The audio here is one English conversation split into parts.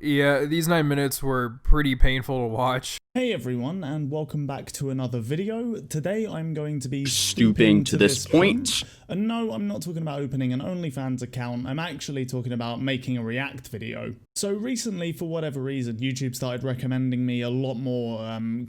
Yeah, these 9 minutes were pretty painful to watch. Hey everyone, and welcome back to another video. Today I'm going to be stooping to this point. And no, I'm not talking about opening an OnlyFans account, I'm actually talking about making a react video. So recently, for whatever reason, YouTube started recommending me a lot more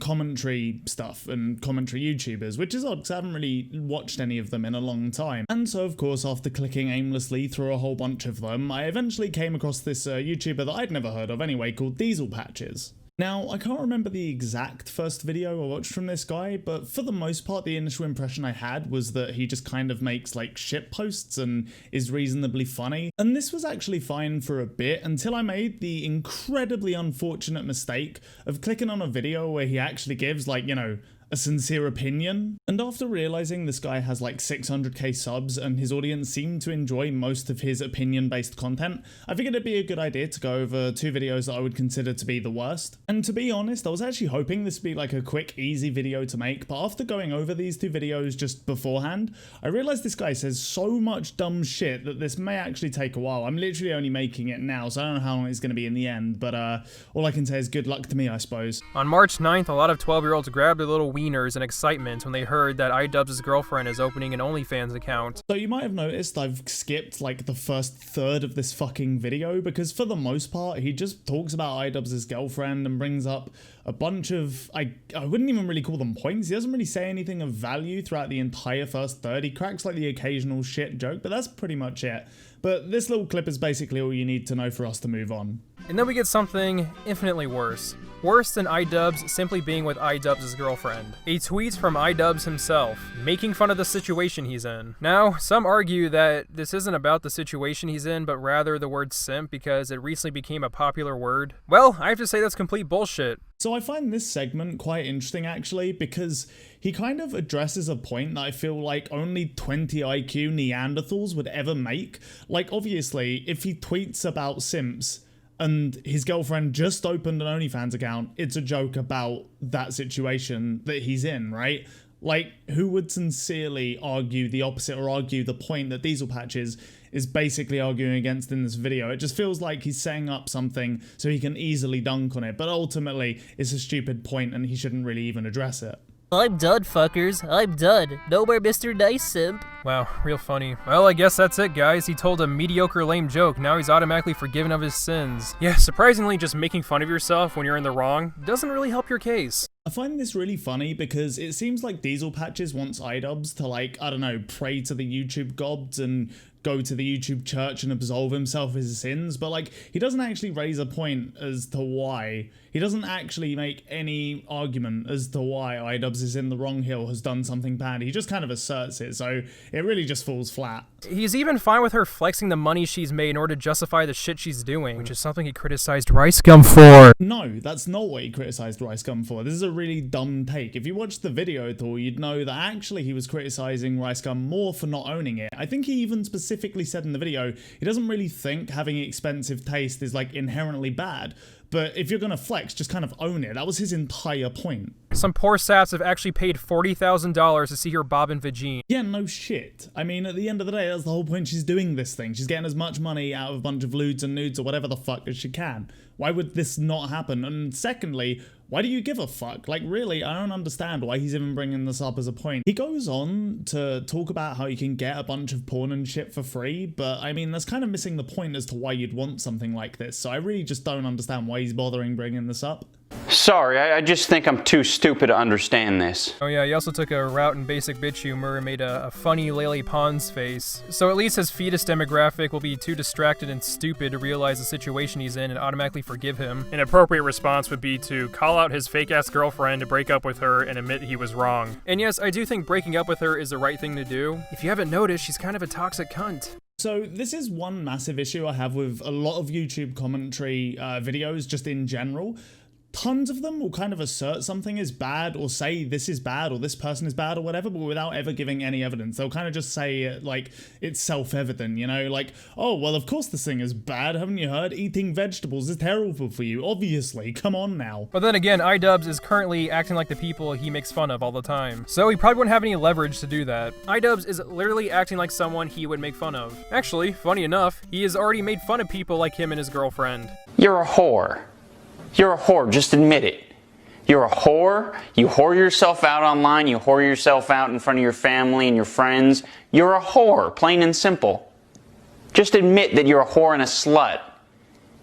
commentary stuff and commentary YouTubers, which is odd because I haven't really watched any of them in a long time. And so of course, after clicking aimlessly through a whole bunch of them, I eventually came across this YouTuber that I'd never heard of anyway, called dieselpatches. Now, I can't remember the exact first video I watched from this guy, but for the most part, the initial impression I had was that he just kind of makes like shit posts and is reasonably funny. And this was actually fine for a bit until I made the incredibly unfortunate mistake of clicking on a video where he actually gives like, you know, a sincere opinion. And after realizing this guy has like 600k subs and his audience seemed to enjoy most of his opinion-based content, I figured it'd be a good idea to go over two videos that I would consider to be the worst. And to be honest, I was actually hoping this would be like a quick, easy video to make, but after going over these two videos just beforehand, I realized this guy says so much dumb shit that this may actually take a while. I'm literally only making it now, so I don't know how long it's going to be in the end, but all I can say is good luck to me, I suppose. On March 9th, a lot of 12-year-olds grabbed their little wieners in excitement when they heard that idubbbz's girlfriend is opening an OnlyFans account. So you might have noticed I've skipped like the first third of this fucking video because for the most part he just talks about idubbbz's girlfriend and brings up a bunch of, I wouldn't even really call them points. He doesn't really say anything of value throughout the entire first third. He cracks like the occasional shit joke, but that's pretty much it. But this little clip is basically all you need to know for us to move on. And then we get something infinitely worse. Worse than idubbbz simply being with idubbbz's girlfriend. A tweet from idubbbz himself, making fun of the situation he's in. Now, some argue that this isn't about the situation he's in, but rather the word simp because it recently became a popular word. Well, I have to say that's complete bullshit. So I find this segment quite interesting actually because he kind of addresses a point that I feel like only 20 IQ Neanderthals would ever make. Like obviously, if he tweets about simps and his girlfriend just opened an OnlyFans account, it's a joke about that situation that he's in, right? Like, who would sincerely argue the opposite or argue the point that dieselpatches is basically arguing against in this video? It just feels like he's setting up something so he can easily dunk on it, but ultimately it's a stupid point and he shouldn't really even address it. I'm done, fuckers. I'm done. No more Mr. Nice Simp. Wow, real funny. Well, I guess that's it, guys. He told a mediocre lame joke. Now he's automatically forgiven of his sins. Yeah, surprisingly, just making fun of yourself when you're in the wrong doesn't really help your case. I find this really funny because it seems like dieselpatches wants idubbbz to like, I don't know, pray to the YouTube gods and go to the YouTube church and absolve himself of his sins, but like he doesn't actually raise a point as to why. He doesn't actually make any argument as to why idubbbz is in the wrong here or has done something bad. He just kind of asserts it, so it really just falls flat. He's even fine with her flexing the money she's made in order to justify the shit she's doing, which is something he criticized RiceGum for. No, that's not what he criticized RiceGum for. This is a really dumb take. If you watched the video at all, you'd know that actually he was criticizing RiceGum more for not owning it. I think he even specifically said in the video he doesn't really think having expensive taste is like inherently bad. But if you're gonna flex, just kind of own it. That was his entire point. Some poor sats have actually paid $40,000 to see her bob and vagine. Yeah, no shit. I mean, at the end of the day, that's the whole point. She's doing this thing. She's getting as much money out of a bunch of lewds and nudes or whatever the fuck as she can. Why would this not happen? And secondly, why do you give a fuck? Like, really, I don't understand why he's even bringing this up as a point. He goes on to talk about how you can get a bunch of porn and shit for free, but I mean, that's kind of missing the point as to why you'd want something like this. So I really just don't understand why he's bothering bringing this up. Sorry, I just think I'm too stupid to understand this. Oh yeah, he also took a route in basic bitch humor and made a funny Lily Pons face. So at least his fetus demographic will be too distracted and stupid to realize the situation he's in and automatically forgive him. An appropriate response would be to call out his fake-ass girlfriend to break up with her and admit he was wrong. And yes, I do think breaking up with her is the right thing to do. If you haven't noticed, she's kind of a toxic cunt. So this is one massive issue I have with a lot of YouTube commentary videos just in general. tons of them will kind of assert something is bad or say this is bad or this person is bad or whatever, but without ever giving any evidence. They'll kind of just say it like it's self-evident, you know, like, oh, well, of course this thing is bad. Haven't you heard? Eating vegetables is terrible for you. Obviously, come on now. But then again, idubbbz is currently acting like the people he makes fun of all the time, so he probably wouldn't have any leverage to do that. Idubbbz is literally acting like someone he would make fun of. Actually, funny enough, he has already made fun of people like him and his girlfriend. You're a whore. You're a whore, just admit it. You're a whore, you whore yourself out online, you whore yourself out in front of your family and your friends. You're a whore, plain and simple. Just admit that you're a whore and a slut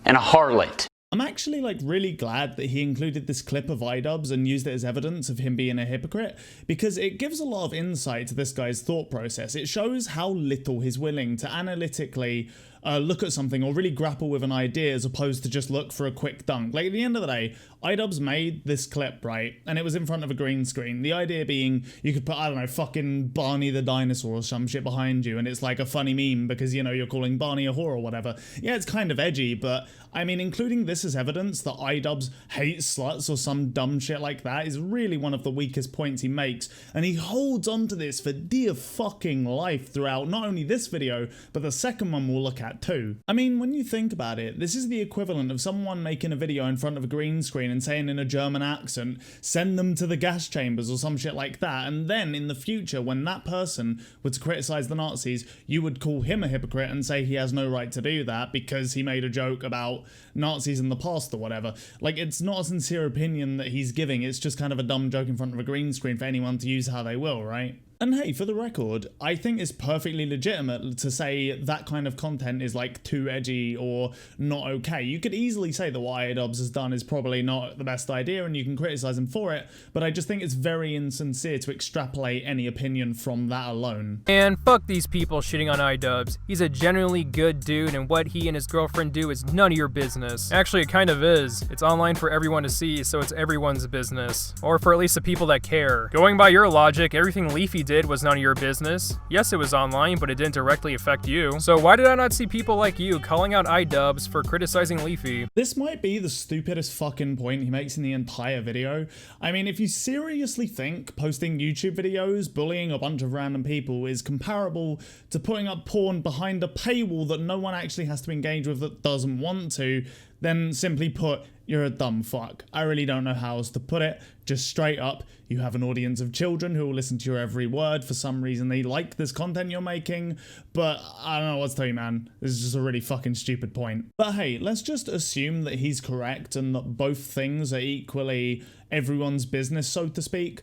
and a harlot. I'm actually like really glad that he included this clip of idubbbz and used it as evidence of him being a hypocrite, because it gives a lot of insight to this guy's thought process. It shows how little he's willing to analytically look at something or really grapple with an idea as opposed to just look for a quick dunk. Like at the end of the day, idubbbz made this clip, right? And it was in front of a green screen. The idea being you could put, I don't know, fucking Barney the dinosaur or some shit behind you and it's like a funny meme because, you know, you're calling Barney a whore or whatever. Yeah, it's kind of edgy, but I mean, including this as evidence that idubbbz hates sluts or some dumb shit like that is really one of the weakest points he makes. And he holds on to this for dear fucking life throughout not only this video, but the second one we'll look at too. I mean, when you think about it, this is the equivalent of someone making a video in front of a green screen and saying in a German accent, send them to the gas chambers or some shit like that, and then in the future when that person were to criticize the Nazis, you would call him a hypocrite and say he has no right to do that because he made a joke about Nazis in the past or whatever. Like, it's not a sincere opinion that he's giving, it's just kind of a dumb joke in front of a green screen for anyone to use how they will, right? And hey, for the record, I think it's perfectly legitimate to say that kind of content is like too edgy or not okay. You could easily say that what idubbbz has done is probably not the best idea and you can criticize him for it, but I just think it's very insincere to extrapolate any opinion from that alone. And fuck these people shitting on idubbbz. He's a genuinely good dude and what he and his girlfriend do is none of your business. Actually, it kind of is. It's online for everyone to see, so it's everyone's business. Or for at least the people that care. Going by your logic, everything Leafy did was none of your business. Yes, it was online, but it didn't directly affect you. So why did I not see people like you calling out idubbbz for criticizing Leafy? This might be the stupidest fucking point he makes in the entire video. I mean, if you seriously think posting YouTube videos, bullying a bunch of random people is comparable to putting up porn behind a paywall that no one actually has to engage with that doesn't want to, then simply put, you're a dumb fuck. I really don't know how else to put it. Just straight up, you have an audience of children who will listen to your every word. For some reason, they like this content you're making, but I don't know what to tell you, man. This is just a really fucking stupid point. But hey, let's just assume that he's correct and that both things are equally everyone's business, so to speak.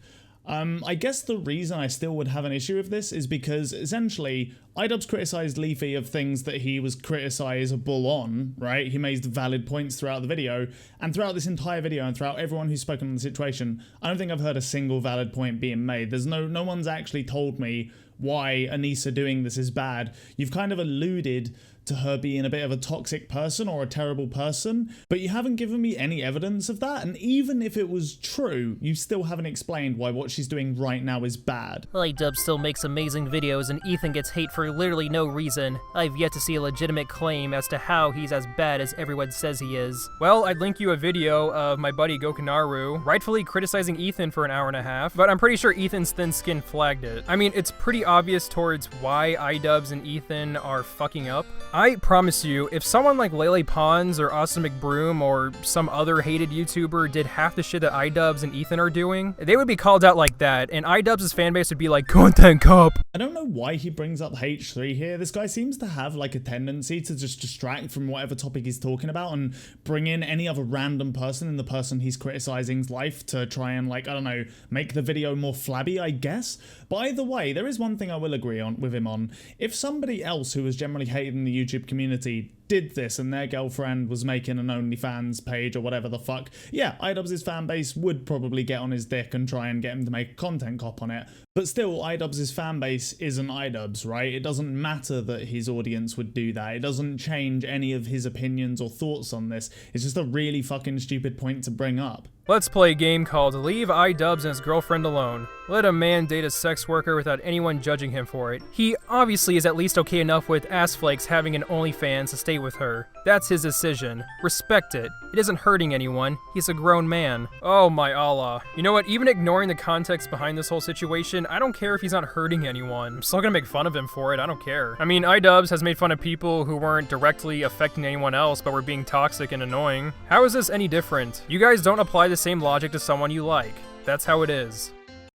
I guess the reason I still would have an issue with this is because, essentially, idubbbz criticised Leafy of things that he was criticisable on, right? He made valid points throughout the video, and throughout this entire video and throughout everyone who's spoken on the situation, I don't think I've heard a single valid point being made. There's no one's actually told me why Anissa doing this is bad. You've kind of alluded to her being a bit of a toxic person or a terrible person, but you haven't given me any evidence of that, and even if it was true, you still haven't explained why what she's doing right now is bad. idubbbz still makes amazing videos and Ethan gets hate for literally no reason. I've yet to see a legitimate claim as to how he's as bad as everyone says he is. Well, I'd link you a video of my buddy Gokinaru rightfully criticizing Ethan for an hour and a half, but I'm pretty sure Ethan's thin skin flagged it. I mean, it's pretty obvious towards why idubbbz and Ethan are fucking up. I promise you, if someone like Lele Pons or Austin McBroom or some other hated YouTuber did half the shit that idubbbz and Ethan are doing, they would be called out like that, and idubbbz's fanbase would be like, content cop. I don't know why he brings up H3 here. This guy seems to have like a tendency to just distract from whatever topic he's talking about and bring in any other random person in the person he's criticizing's life to try and, like, I don't know, make the video more flabby, I guess. But either way, there is one thing I will agree on with him on. If somebody else who was generally hated in the YouTube community did this and their girlfriend was making an OnlyFans page or whatever the fuck, yeah, idubbbz's fanbase would probably get on his dick and try and get him to make a content cop on it. But still, idubbbz's fanbase isn't idubbbz, right? It doesn't matter that his audience would do that. It doesn't change any of his opinions or thoughts on this. It's just a really fucking stupid point to bring up. Let's play a game called Leave idubbbz and his girlfriend alone. Let a man date a sex worker without anyone judging him for it. He obviously is at least okay enough with ass flakes having an OnlyFans to stay stay with her. That's his decision. Respect it. It isn't hurting anyone. He's a grown man. Oh my Allah. You know what? Even ignoring the context behind this whole situation, I don't care if he's not hurting anyone. I'm still gonna make fun of him for it. I don't care. I mean, idubbbz has made fun of people who weren't directly affecting anyone else but were being toxic and annoying. How is this any different? You guys don't apply the same logic to someone you like. That's how it is.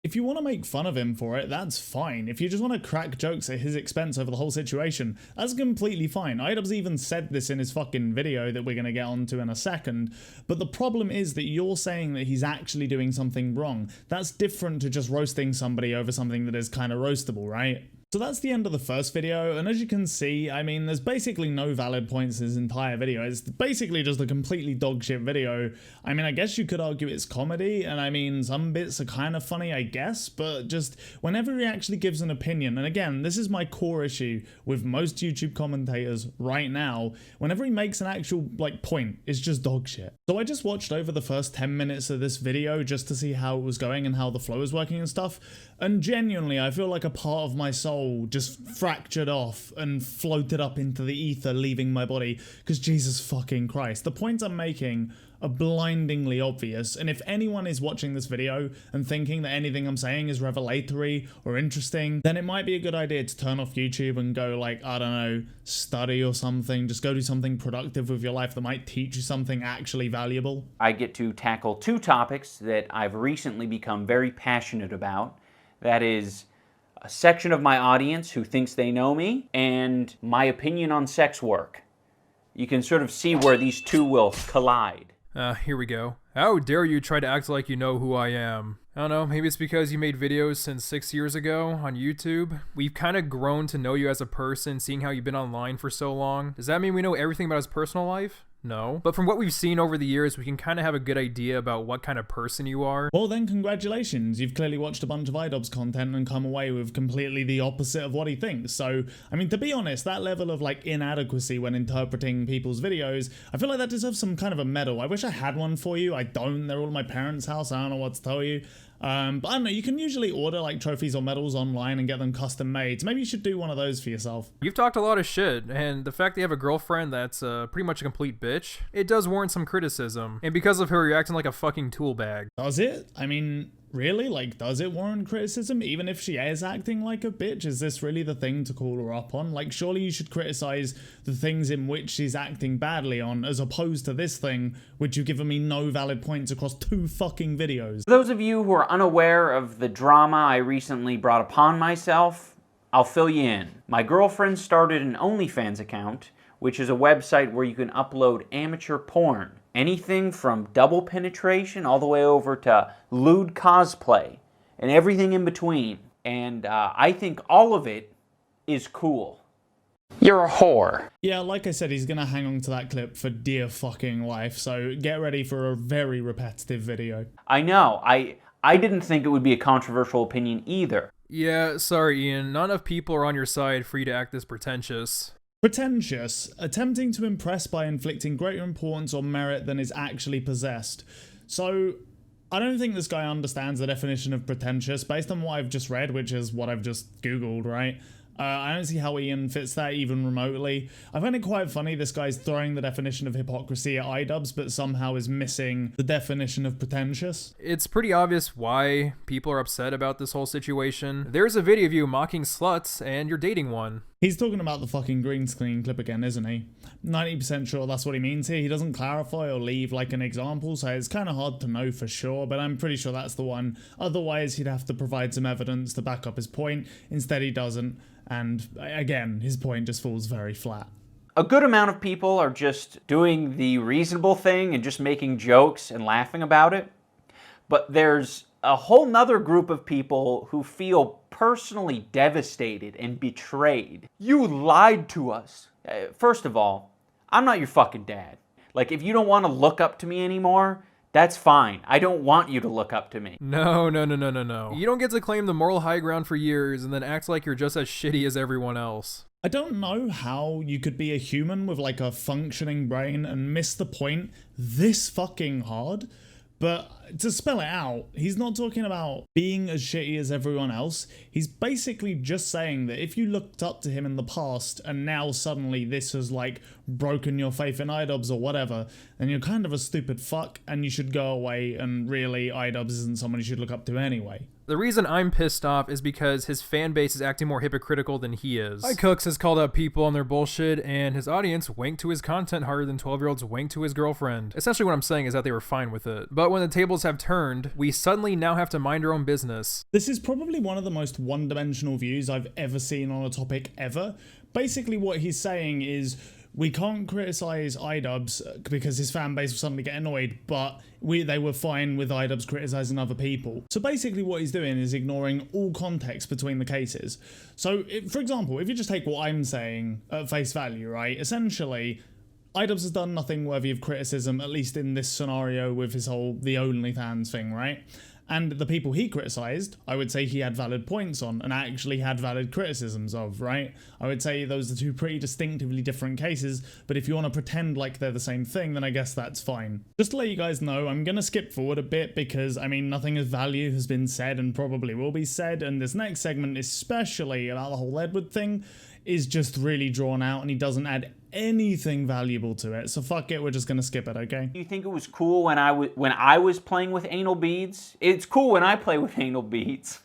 If you want to make fun of him for it, that's fine. If you just want to crack jokes at his expense over the whole situation, that's completely fine. idubbbz even said this in his fucking video that we're going to get onto in a second, but the problem is that you're saying that he's actually doing something wrong. That's different to just roasting somebody over something that is kind of roastable, right? So that's the end of the first video, and as you can see, I mean, there's basically no valid points in this entire video. It's basically just a completely dogshit video. I mean, I guess you could argue it's comedy, and I mean, some bits are kind of funny, I guess, but just whenever he actually gives an opinion, and again, this is my core issue with most YouTube commentators right now, whenever he makes an actual, like, point, it's just dogshit. So I just watched over the first 10 minutes of this video just to see how it was going and how the flow was working and stuff, and genuinely, I feel like a part of my soul just fractured off and floated up into the ether, leaving my body, because Jesus fucking Christ, the points I'm making are blindingly obvious, and if anyone is watching this video and thinking that anything I'm saying is revelatory or interesting, then it might be a good idea to turn off YouTube and go, like, I don't know, study or something. Just go do something productive with your life that might teach you something actually valuable. I get to tackle two topics that I've recently become very passionate about. That is a section of my audience who thinks they know me, and my opinion on sex work. You can sort of see where these two will collide. Here we go. How dare you try to act like you know who I am? I don't know, maybe it's because you made videos since 6 years ago on YouTube. We've kind of grown to know you as a person, seeing how you've been online for so long. Does that mean we know everything about his personal life? No. But from what we've seen over the years, we can kind of have a good idea about what kind of person you are. Well then, congratulations. You've clearly watched a bunch of idubbbz content and come away with completely the opposite of what he thinks. So, I mean, to be honest, that level of, like, inadequacy when interpreting people's videos, I feel like that deserves some kind of a medal. I wish I had one for you. I don't. They're all at my parents' house. I don't know what to tell you. But I don't know, you can usually order like trophies or medals online and get them custom made. So maybe you should do one of those for yourself. You've talked a lot of shit, and the fact that you have a girlfriend that's pretty much a complete bitch, it does warrant some criticism. And because of her, you're acting like a fucking tool bag. Does it? I mean, really? Like, does it warrant criticism? Even if she is acting like a bitch, is this really the thing to call her up on? Like, surely you should criticize the things in which she's acting badly on, as opposed to this thing, which you've given me no valid points across 2 fucking videos. For those of you who are unaware of the drama I recently brought upon myself, I'll fill you in. My girlfriend started an OnlyFans account, which is a website where you can upload amateur porn. Anything from double penetration all the way over to lewd cosplay and everything in between. And I think all of it is cool. You're a whore. Yeah, like I said, he's gonna hang on to that clip for dear fucking life, so get ready for a very repetitive video. I know. I didn't think it would be a controversial opinion either. Yeah, sorry Ian, not enough people are on your side for you to act this pretentious. Pretentious, attempting to impress by inflicting greater importance or merit than is actually possessed. So, I don't think this guy understands the definition of pretentious based on what I've just read, which is what I've just googled, right? I don't see how Ian fits that even remotely. I find it quite funny this guy's throwing the definition of hypocrisy at idubbbz, but somehow is missing the definition of pretentious. It's pretty obvious why people are upset about this whole situation. There's a video of you mocking sluts, and you're dating one. He's talking about the fucking green screen clip again, isn't he? 90% sure that's what he means here. He doesn't clarify or leave like an example, so it's kind of hard to know for sure, but I'm pretty sure that's the one. Otherwise, he'd have to provide some evidence to back up his point. Instead, he doesn't. And again, his point just falls very flat. A good amount of people are just doing the reasonable thing and just making jokes and laughing about it. But there's a whole nother group of people who feel personally devastated and betrayed. You lied to us. First of all, I'm not your fucking dad. Like, if you don't want to look up to me anymore, that's fine. I don't want you to look up to me. No. You don't get to claim the moral high ground for years and then act like you're just as shitty as everyone else. I don't know how you could be a human with like a functioning brain and miss the point this fucking hard. But to spell it out, he's not talking about being as shitty as everyone else. He's basically just saying that if you looked up to him in the past and now suddenly this has like broken your faith in idubbbz or whatever, then you're kind of a stupid fuck and you should go away, and really idubbbz isn't someone you should look up to anyway. The reason I'm pissed off is because his fan base is acting more hypocritical than he is. Cooks has called out people on their bullshit, and his audience winked to his content harder than 12-year-olds winked to his girlfriend. Essentially what I'm saying is that they were fine with it. But when the tables have turned, we suddenly now have to mind our own business. This is probably one of the most one-dimensional views I've ever seen on a topic ever. Basically what he's saying is, we can't criticize idubbbz because his fan base will suddenly get annoyed, but they were fine with idubbbz criticizing other people. So basically what he's doing is ignoring all context between the cases. So, for example, if you just take what I'm saying at face value, right? Essentially, idubbbz has done nothing worthy of criticism, at least in this scenario with his whole the OnlyFans thing, right? And the people he criticised, I would say he had valid points on and actually had valid criticisms of, right? I would say those are two pretty distinctively different cases, but if you want to pretend like they're the same thing, then I guess that's fine. Just to let you guys know, I'm going to skip forward a bit because, I mean, nothing of value has been said and probably will be said, and this next segment, especially about the whole Edward thing, is just really drawn out and he doesn't add anything valuable to it. So fuck it, we're just gonna skip it, okay? Do you think it was cool when I was playing with anal beads? It's cool when I play with anal beads.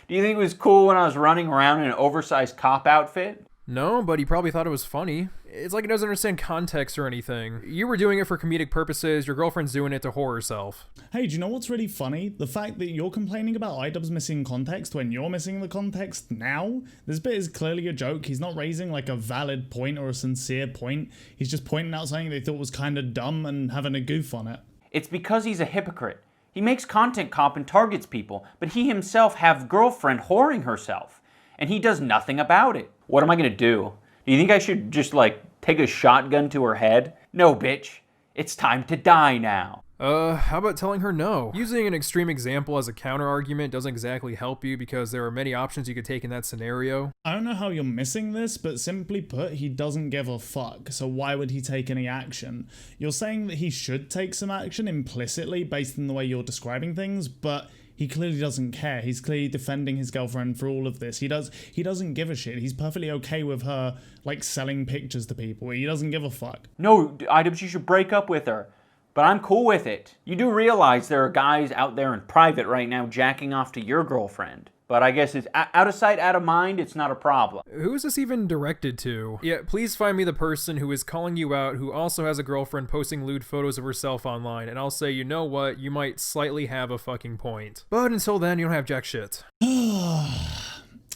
Do you think it was cool when I was running around in an oversized cop outfit? No, but he probably thought it was funny. It's like he doesn't understand context or anything. You were doing it for comedic purposes, your girlfriend's doing it to whore herself. Hey, do you know what's really funny? The fact that you're complaining about idubbbz missing context when you're missing the context now? This bit is clearly a joke. He's not raising like a valid point or a sincere point. He's just pointing out something they thought was kind of dumb and having a goof on it. It's because he's a hypocrite. He makes content cop and targets people, but he himself have girlfriend whoring herself, and he does nothing about it. What am I gonna do? Do you think I should just, like, take a shotgun to her head? No, bitch. It's time to die now. How about telling her no? Using an extreme example as a counter-argument doesn't exactly help you because there are many options you could take in that scenario. I don't know how you're missing this, but simply put, he doesn't give a fuck, so why would he take any action? You're saying that he should take some action implicitly based on the way you're describing things, but he clearly doesn't care. He's clearly defending his girlfriend for all of this. He doesn't give a shit. He's perfectly okay with her, like, selling pictures to people. He doesn't give a fuck. No, idubbbz, you should break up with her. But I'm cool with it. You do realize there are guys out there in private right now jacking off to your girlfriend. But I guess it's out of sight, out of mind, it's not a problem. Who is this even directed to? Yeah, please find me the person who is calling you out who also has a girlfriend posting lewd photos of herself online, and I'll say, you know what, you might slightly have a fucking point. But until then, you don't have jack shit.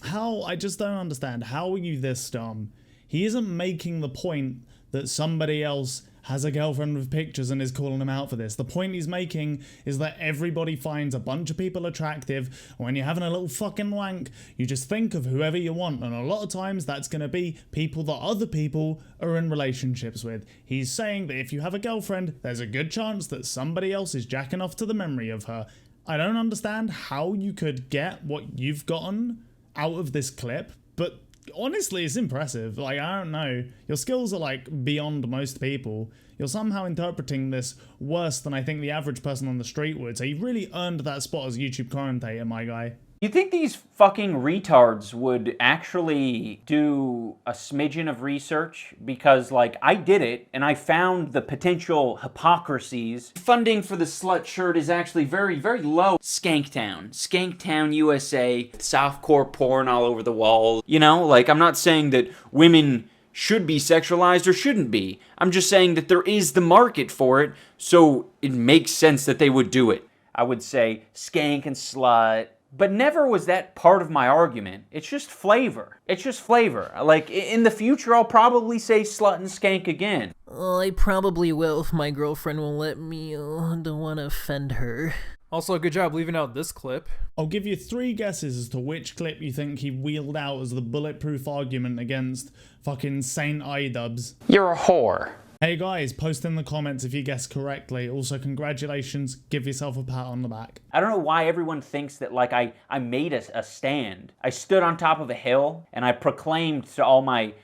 How? I just don't understand. How are you this dumb? He isn't making the point that somebody else has a girlfriend with pictures and is calling him out for this. The point he's making is that everybody finds a bunch of people attractive. When you're having a little fucking wank, you just think of whoever you want, and a lot of times that's going to be people that other people are in relationships with. He's saying that if you have a girlfriend, there's a good chance that somebody else is jacking off to the memory of her. I don't understand how you could get what you've gotten out of this clip, but honestly, it's impressive. Like, I don't know. Your skills are, like, beyond most people. You're somehow interpreting this worse than I think the average person on the street would. So you've really earned that spot as YouTube commentator, my guy. You think these fucking retards would actually do a smidgen of research? Because, like, I did it, and I found the potential hypocrisies. Funding for the slut shirt is actually very, very low. Skanktown, USA, softcore porn all over the wall. You know, like, I'm not saying that women should be sexualized or shouldn't be. I'm just saying that there is the market for it, so it makes sense that they would do it. I would say skank and slut. But never was that part of my argument. It's just flavor. It's just flavor. Like, in the future, I'll probably say slut and skank again. I probably will if my girlfriend will let me. Don't want to offend her. Also, good job leaving out this clip. I'll give you 3 guesses as to which clip you think he wheeled out as the bulletproof argument against fucking Saint idubbbz. You're a whore. Hey guys, post in the comments if you guessed correctly. Also, congratulations, give yourself a pat on the back. I don't know why everyone thinks that, like, I made a stand. I stood on top of a hill and I proclaimed to all my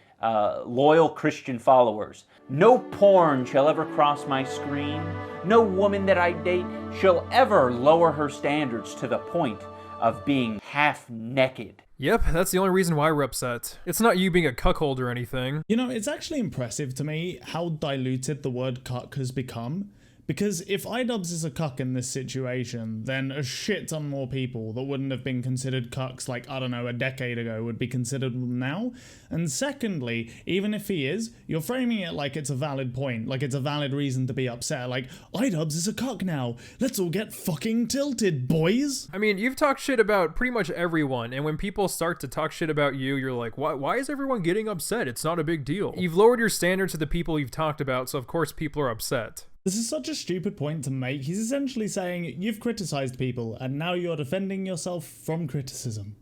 loyal Christian followers, no porn shall ever cross my screen. No woman that I date shall ever lower her standards to the point of being half naked. Yep, that's the only reason why we're upset. It's not you being a cuckold or anything. You know, it's actually impressive to me how diluted the word cuck has become. Because if idubbbz is a cuck in this situation, then a shit ton more people that wouldn't have been considered cucks like, I don't know, a decade ago would be considered them now. And secondly, even if he is, you're framing it like it's a valid point, like it's a valid reason to be upset, like, idubbbz is a cuck now, let's all get fucking tilted, boys! I mean, you've talked shit about pretty much everyone, and when people start to talk shit about you, you're like, why is everyone getting upset? It's not a big deal. You've lowered your standard to the people you've talked about, so of course people are upset. This is such a stupid point to make. He's essentially saying, you've criticized people, and now you're defending yourself from criticism.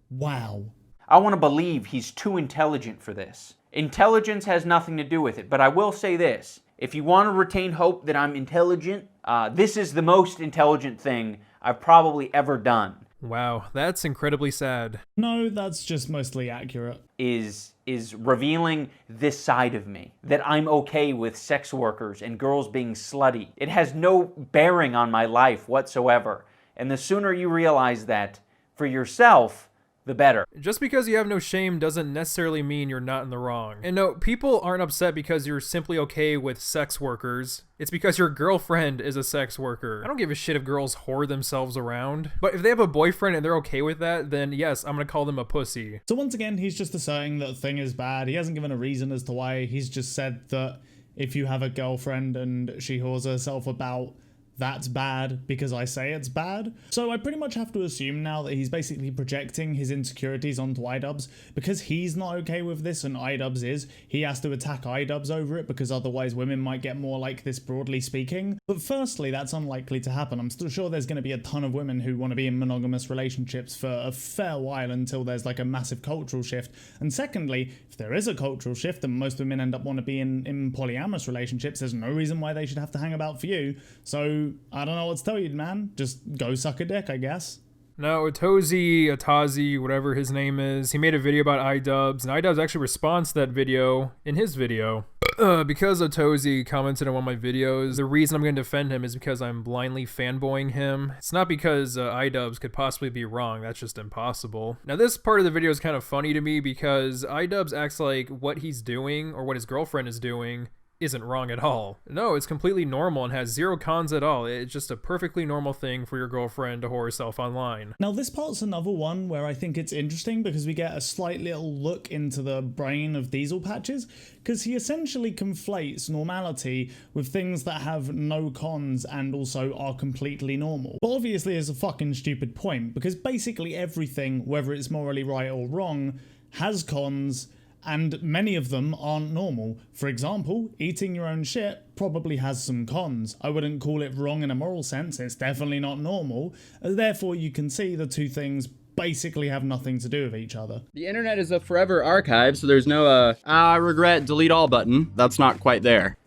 Wow. I want to believe he's too intelligent for this. Intelligence has nothing to do with it, but I will say this. If you want to retain hope that I'm intelligent, this is the most intelligent thing I've probably ever done. Wow, that's incredibly sad. No, that's just mostly accurate. Is revealing this side of me, that I'm okay with sex workers and girls being slutty. It has no bearing on my life whatsoever. And the sooner you realize that for yourself, the better. Just because you have no shame doesn't necessarily mean you're not in the wrong. And no, people aren't upset because you're simply okay with sex workers. It's because your girlfriend is a sex worker. I don't give a shit if girls whore themselves around. But if they have a boyfriend and they're okay with that, then yes, I'm gonna call them a pussy. So once again, he's just asserting that the thing is bad. He hasn't given a reason as to why. He's just said that if you have a girlfriend and she whores herself about, that's bad because I say it's bad. So I pretty much have to assume now that he's basically projecting his insecurities onto idubbbz. Because he's not okay with this and idubbbz is, he has to attack idubbbz over it because otherwise women might get more like this, broadly speaking. But firstly, that's unlikely to happen. I'm still sure there's going to be a ton of women who want to be in monogamous relationships for a fair while until there's like a massive cultural shift. And secondly, if there is a cultural shift and most women end up want to be in polyamorous relationships, there's no reason why they should have to hang about for you. So I don't know what to tell you, man. Just go suck a dick, I guess. Now, Atazi, whatever his name is, he made a video about idubbbz, and idubbbz actually responds to that video in his video. Because Otozi commented on one of my videos, the reason I'm going to defend him is because I'm blindly fanboying him. It's not because idubbbz could possibly be wrong, that's just impossible. Now this part of the video is kind of funny to me because idubbbz acts like what he's doing, or what his girlfriend is doing, isn't wrong at all. No, it's completely normal and has zero cons at all. It's just a perfectly normal thing for your girlfriend to whore herself online. Now this part's another one where I think it's interesting because we get a slight little look into the brain of dieselpatches, because he essentially conflates normality with things that have no cons and also are completely normal. But obviously it's a fucking stupid point, because basically everything, whether it's morally right or wrong, has cons, and many of them aren't normal. For example, eating your own shit probably has some cons. I wouldn't call it wrong in a moral sense, it's definitely not normal. Therefore you can see the two things basically have nothing to do with each other. The internet is a forever archive, so there's no I regret delete all button. That's not quite there.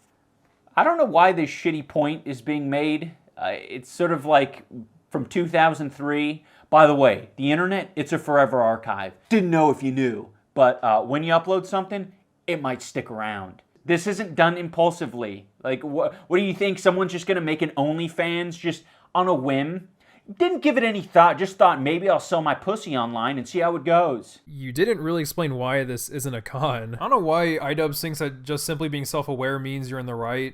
I don't know why this shitty point is being made. It's sort of like from 2003. By the way, the internet, it's a forever archive. Didn't know if you knew. But when you upload something, it might stick around. This isn't done impulsively. Like, what do you think? Someone's just gonna make an OnlyFans just on a whim? Didn't give it any thought, just thought maybe I'll sell my pussy online and see how it goes. You didn't really explain why this isn't a con. I don't know why idubbbz thinks that just simply being self-aware means you're in the right.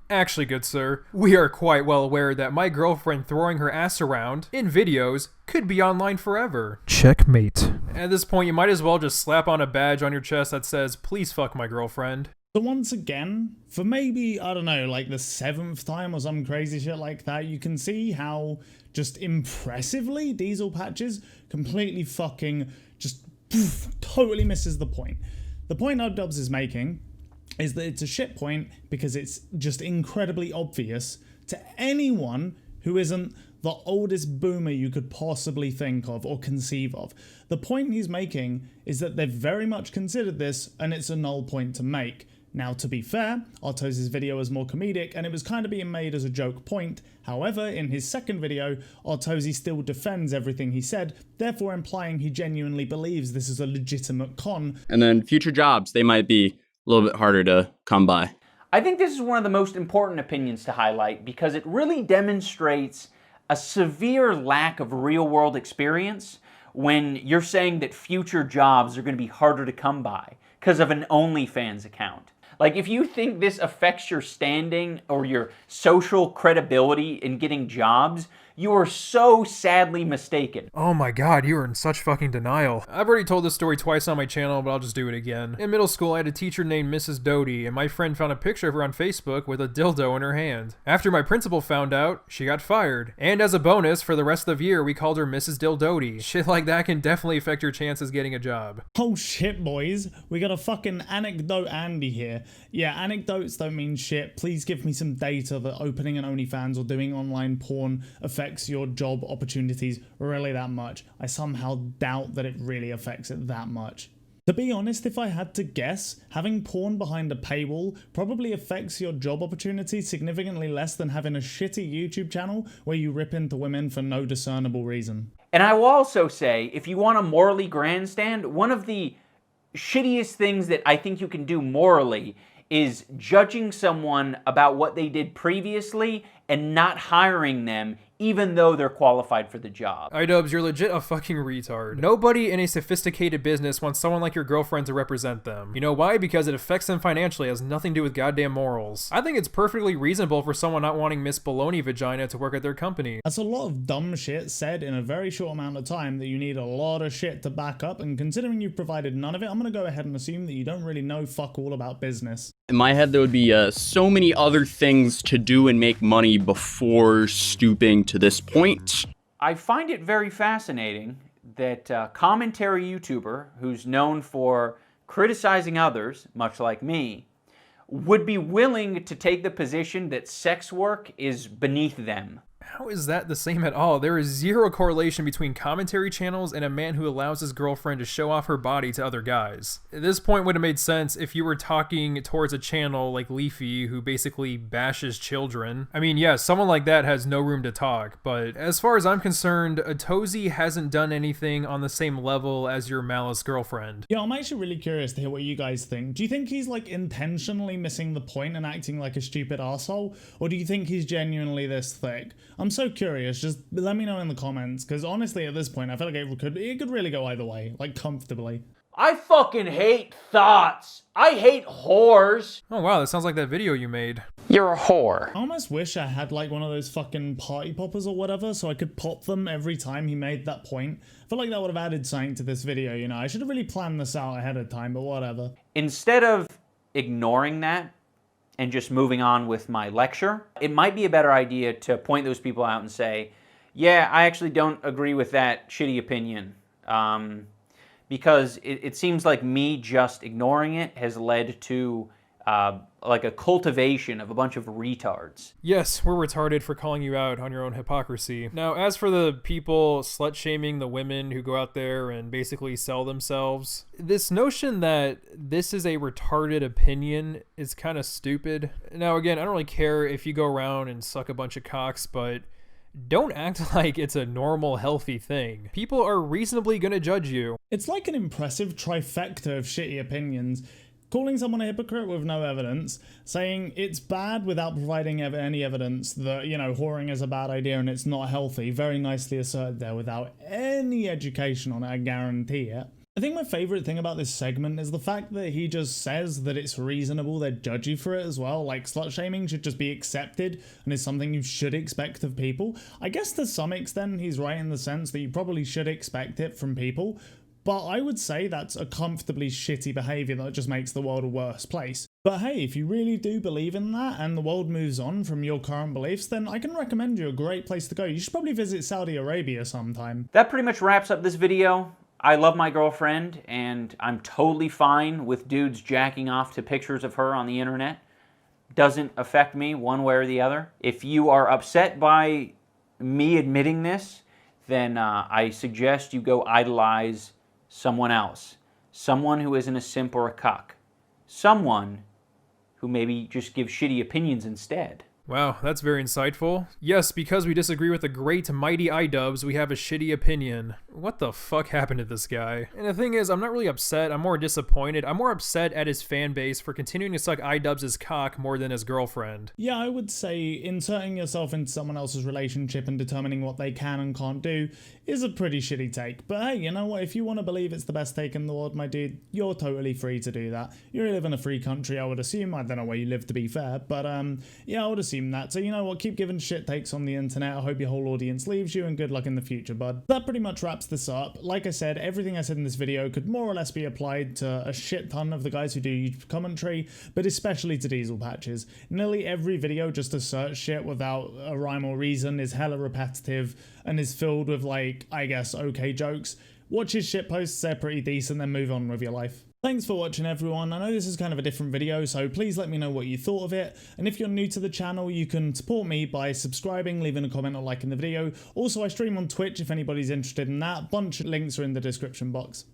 Actually, good sir, we are quite well aware that my girlfriend throwing her ass around in videos could be online forever. Checkmate. At this point, you might as well just slap on a badge on your chest that says, please fuck my girlfriend. So once again, for maybe, I don't know, like the 7th time or some crazy shit like that, you can see how just impressively dieselpatches completely fucking just totally misses the point. The point idubbbz is making is that it's a shit point because it's just incredibly obvious to anyone who isn't the oldest boomer you could possibly think of or conceive of. The point he's making is that they've very much considered this and it's a null point to make. Now, to be fair, Artoz's video was more comedic and it was kind of being made as a joke point. However, in his second video, Artozi still defends everything he said, therefore implying he genuinely believes this is a legitimate con. And then future jobs, they might be a little bit harder to come by. I think this is one of the most important opinions to highlight because it really demonstrates a severe lack of real-world experience when you're saying that future jobs are going to be harder to come by because of an OnlyFans account. Like, if you think this affects your standing or your social credibility in getting jobs, you are so sadly mistaken. Oh my god, you are in such fucking denial. I've already told this story twice on my channel, but I'll just do it again. In middle school, I had a teacher named Mrs. Doty, and my friend found a picture of her on Facebook with a dildo in her hand. After my principal found out, she got fired. And as a bonus, for the rest of the year, we called her Mrs. Dildoty. Shit like that can definitely affect your chances getting a job. Oh shit, boys. We got a fucking anecdote Andy here. Yeah, anecdotes don't mean shit. Please give me some data that opening an OnlyFans or doing online porn affects your job opportunities really that much. I somehow doubt that it really affects it that much. To be honest, if I had to guess, having porn behind a paywall probably affects your job opportunities significantly less than having a shitty YouTube channel where you rip into women for no discernible reason. And I will also say, if you want to morally grandstand, one of the shittiest things that I think you can do morally is judging someone about what they did previously and not hiring them even though they're qualified for the job. idubbbz, you're legit a fucking retard. Nobody in a sophisticated business wants someone like your girlfriend to represent them. You know why? Because it affects them financially. It has nothing to do with goddamn morals. I think it's perfectly reasonable for someone not wanting Miss Baloney Vagina to work at their company. That's a lot of dumb shit said in a very short amount of time that you need a lot of shit to back up, and considering you've provided none of it, I'm gonna go ahead and assume that you don't really know fuck all about business. In my head, there would be so many other things to do and make money before stooping to this point. I find it very fascinating that a commentary YouTuber who's known for criticizing others, much like me, would be willing to take the position that sex work is beneath them. How is that the same at all? There is zero correlation between commentary channels and a man who allows his girlfriend to show off her body to other guys. This point would have made sense if you were talking towards a channel like Leafy who basically bashes children. I mean, yes, someone like that has no room to talk, but as far as I'm concerned, Atozy hasn't done anything on the same level as your malice girlfriend. Yeah, I'm actually really curious to hear what you guys think. Do you think he's like intentionally missing the point and acting like a stupid arsehole? Or do you think he's genuinely this thick? I'm so curious, just let me know in the comments, because honestly at this point I feel like it could really go either way, like comfortably. I fucking hate thoughts. I hate whores. Oh wow, that sounds like that video you made. You're a whore. I almost wish I had like one of those fucking party poppers or whatever so I could pop them every time he made that point. I feel like that would have added something to this video, you know. I should have really planned this out ahead of time, but whatever. Instead of ignoring that and just moving on with my lecture, it might be a better idea to point those people out and say, yeah, I actually don't agree with that shitty opinion. Because it seems like me just ignoring it has led to like a cultivation of a bunch of retards. Yes, we're retarded for calling you out on your own hypocrisy. Now, as for the people slut-shaming the women who go out there and basically sell themselves, this notion that this is a retarded opinion is kind of stupid. Now, again, I don't really care if you go around and suck a bunch of cocks, but don't act like it's a normal, healthy thing. People are reasonably gonna judge you. It's like an impressive trifecta of shitty opinions. Calling someone a hypocrite with no evidence, saying it's bad without providing any evidence that, you know, whoring is a bad idea and it's not healthy, very nicely asserted there without any education on it, I guarantee it. I think my favourite thing about this segment is the fact that he just says that it's reasonable they'd judge you for it as well. Like, slut-shaming should just be accepted and is something you should expect of people. I guess to some extent he's right in the sense that you probably should expect it from people, but I would say that's a comfortably shitty behaviour that just makes the world a worse place. But hey, if you really do believe in that and the world moves on from your current beliefs, then I can recommend you a great place to go. You should probably visit Saudi Arabia sometime. That pretty much wraps up this video. I love my girlfriend, and I'm totally fine with dudes jacking off to pictures of her on the internet. Doesn't affect me one way or the other. If you are upset by me admitting this, then I suggest you go idolize someone else. Someone who isn't a simp or a cuck. Someone who maybe just gives shitty opinions instead. Wow, that's very insightful. Yes, because we disagree with the great mighty idubbbz, we have a shitty opinion. What the fuck happened to this guy? And the thing is, I'm not really upset, I'm more disappointed. I'm more upset at his fan base for continuing to suck idubbbz' cock more than his girlfriend. Yeah, I would say inserting yourself into someone else's relationship and determining what they can and can't do is a pretty shitty take. But hey, you know what? If you want to believe it's the best take in the world, my dude, you're totally free to do that. You live in a free country, I would assume. I don't know where you live, to be fair, but yeah, I would assume that. So you know what? Keep giving shit takes on the internet. I hope your whole audience leaves you, and good luck in the future, bud. That pretty much wraps this up. Like I said, everything I said in this video could more or less be applied to a shit ton of the guys who do YouTube commentary, but especially to dieselpatches. Nearly every video just asserts shit without a rhyme or reason, is hella repetitive, and is filled with, like, I guess, okay jokes. Watch his shit posts, they're pretty decent, then move on with your life. Thanks for watching, everyone. I know this is kind of a different video, so please let me know what you thought of it. And if you're new to the channel, you can support me by subscribing, leaving a comment, or liking the video. Also, I stream on Twitch if anybody's interested in that. Bunch of links are in the description box.